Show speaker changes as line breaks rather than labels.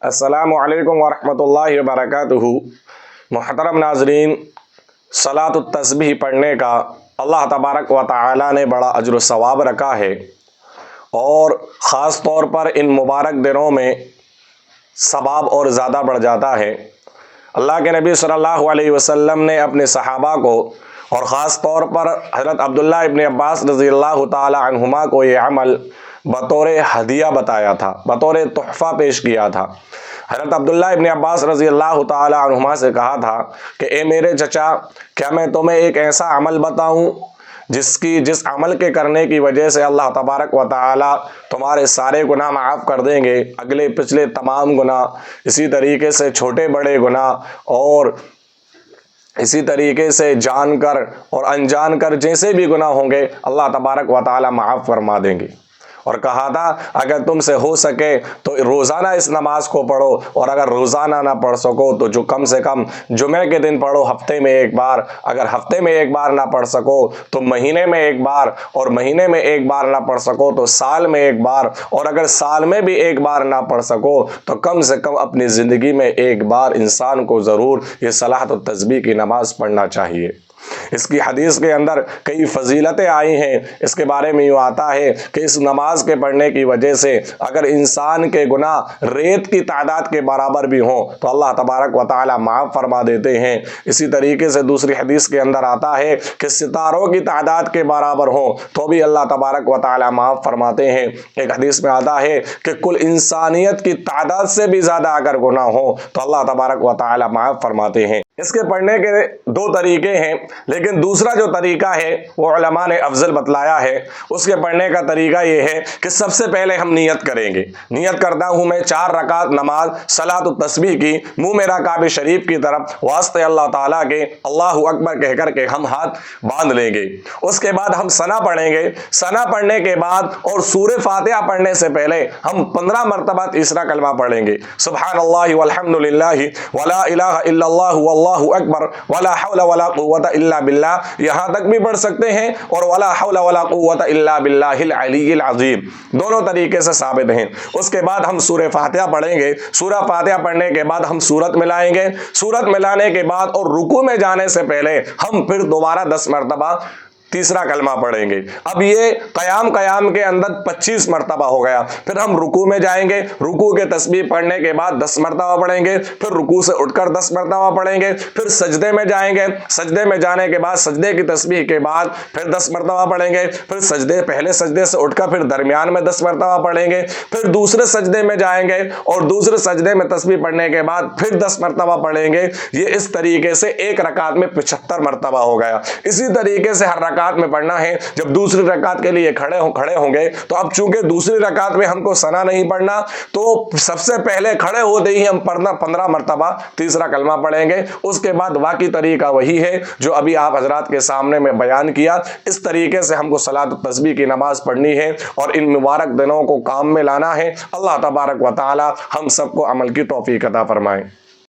अस्सलामु अलैकुम वरहमतुल्लाहि वबरकातुहू। मुहतरम नाजरीन, सलातुत तस्बीह पढ़ने का अल्लाह तबारक व तआला ने बड़ा अज्र व सवाब रखा है और ख़ास तौर पर इन मुबारक दिनों में सवाब और ज़्यादा बढ़ जाता है। अल्लाह के नबी सल्लल्लाहु अलैहि वसल्लम ने अपने सहाबा को और ख़ास तौर पर हज़रत अब्दुल्लाह इब्न अब्बास रज़ियल्लाहु ताला अन्हुमा को ये अमल बतौर हदिया बताया था, बतौर तोहफ़ा पेश किया था। हज़रत अब्दुल्लाह इब्न अब्बास रज़ियल्लाहु ताला अन्हुमा से कहा था कि ए मेरे चचा, क्या मैं तुम्हें एक ऐसा अमल बताऊं जिस अमल के करने की वजह से अल्लाह तबारक व तआला तुम्हारे सारे गुनाह माफ़ कर देंगे, अगले पिछले तमाम गुनाह, इसी तरीके से छोटे बड़े गुनाह और इसी तरीके से जानकर और अनजान कर जैसे भी गुनाह होंगे अल्लाह तबारक व तआला माफ़ फरमा देंगे। और कहा था अगर तुमसे हो सके तो रोज़ाना इस नमाज को पढ़ो, और अगर रोज़ाना ना पढ़ सको तो जो कम से कम जुमे के दिन पढ़ो, हफ्ते में एक बार। अगर हफ्ते में एक बार ना पढ़ सको तो महीने में एक बार, और महीने में एक बार ना पढ़ सको तो साल में एक बार, और अगर साल में भी एक बार ना पढ़ सको तो कम से कम अपनी ज़िंदगी में एक बार इंसान को ज़रूर ये सलातुत तस्बीह की नमाज़ पढ़ना चाहिए। इसकी हदीस के अंदर कई फजीलतें आई हैं। इसके बारे में यूँ आता है कि इस नमाज के पढ़ने की वजह से अगर इंसान के गुनाह रेत की तादाद के बराबर भी हों तो अल्लाह तबारक व तआला माफ़ फरमा देते हैं। इसी तरीके से दूसरी हदीस के अंदर आता है कि सितारों की तादाद के बराबर हों तो भी अल्लाह तबारक व तआला माफ़ फरमाते हैं। एक हदीस में आता है कि कुल इंसानियत की तादाद से भी ज़्यादा अगर गुनाह हो तो अल्लाह तबारक व तआला माफ़ फरमाते हैं। इसके पढ़ने के दो तरीके हैं, लेकिन दूसरा जो तरीका है वो उलमा ने अफजल बतलाया है। उसके पढ़ने का तरीका ये है कि सबसे पहले हम नियत करेंगे। नियत करता हूँ मैं 4 रकात नमाज सलातुत तस्बीह की, मुँह मेरा काबे शरीफ की तरफ वास्ते अल्लाह ताला के अल्लाहु अकबर कह कर के हम हाथ बांध लेंगे। उसके बाद हम सना पढ़ेंगे। सना पढ़ने के बाद और सूरह फातिहा पढ़ने से पहले हम 15 मरतबा तीसरा कलमा पढ़ेंगे, सुब्हानल्लाहि वल्हम्दुलिल्लाहि वला इलाहा इल्लल्लाहु अल्लाहु अकबर वला हौला वला कुव्वता इल्ला बिल्लाह, यहाँ तक भी पढ़ सकते हैं, और वला हौला वला कुव्वता इल्ला बिल्लाहिल अलीय्यिल अज़ीम, दोनों तरीके से साबित हैं। उसके बाद हम सूरह फातिहा पढ़ेंगे। सूरह फातिहा पढ़ने के बाद हम सूरत मिलाएंगे। सूरत मिलाने के बाद और रुकू में जाने से पहले हम फिर दोबारा 10 मरतबा तीसरा कलमा पढ़ेंगे। अब ये कयाम के अंदर 25 मरतबा हो गया। फिर हम रुकू में जाएंगे। रुकू के तस्बीह पढ़ने के बाद 10 मरतबा पढ़ेंगे। फिर रुकू से उठकर 10 मरतबा पढ़ेंगे। फिर सजदे में जाएंगे। सजदे में जाने के बाद सजदे की तस्बीह के बाद फिर 10 मरतबा पढ़ेंगे। फिर पहले सजदे से उठकर फिर दरमियान में 10 मरतबा पढ़ेंगे। फिर दूसरे सजदे में जाएंगे और दूसरे सजदे में तस्बीह पढ़ने के बाद फिर 10 मरतबा पढ़ेंगे। ये इस तरीके से एक रकात में 75 मरतबा हो गया। इसी तरीके से हर में पढ़ना है। जब दूसरी रकात के लिए खड़े होंगे तो अब चूंकि दूसरी रकात में हमको सना नहीं पढ़ना, तो सबसे पहले खड़े होते ही हम 15 मरतबा तीसरा कलमा पढ़ेंगे। उसके बाद बाकी तरीका वही है जो अभी आप हजरात के सामने में बयान किया। इस तरीके से हमको सलातुत तस्बीह की नमाज पढ़नी है और इन मुबारक दिनों को काम में लाना है। अल्लाह तबारक व तआला हम सबको अमल की तौफीक अता फरमाए।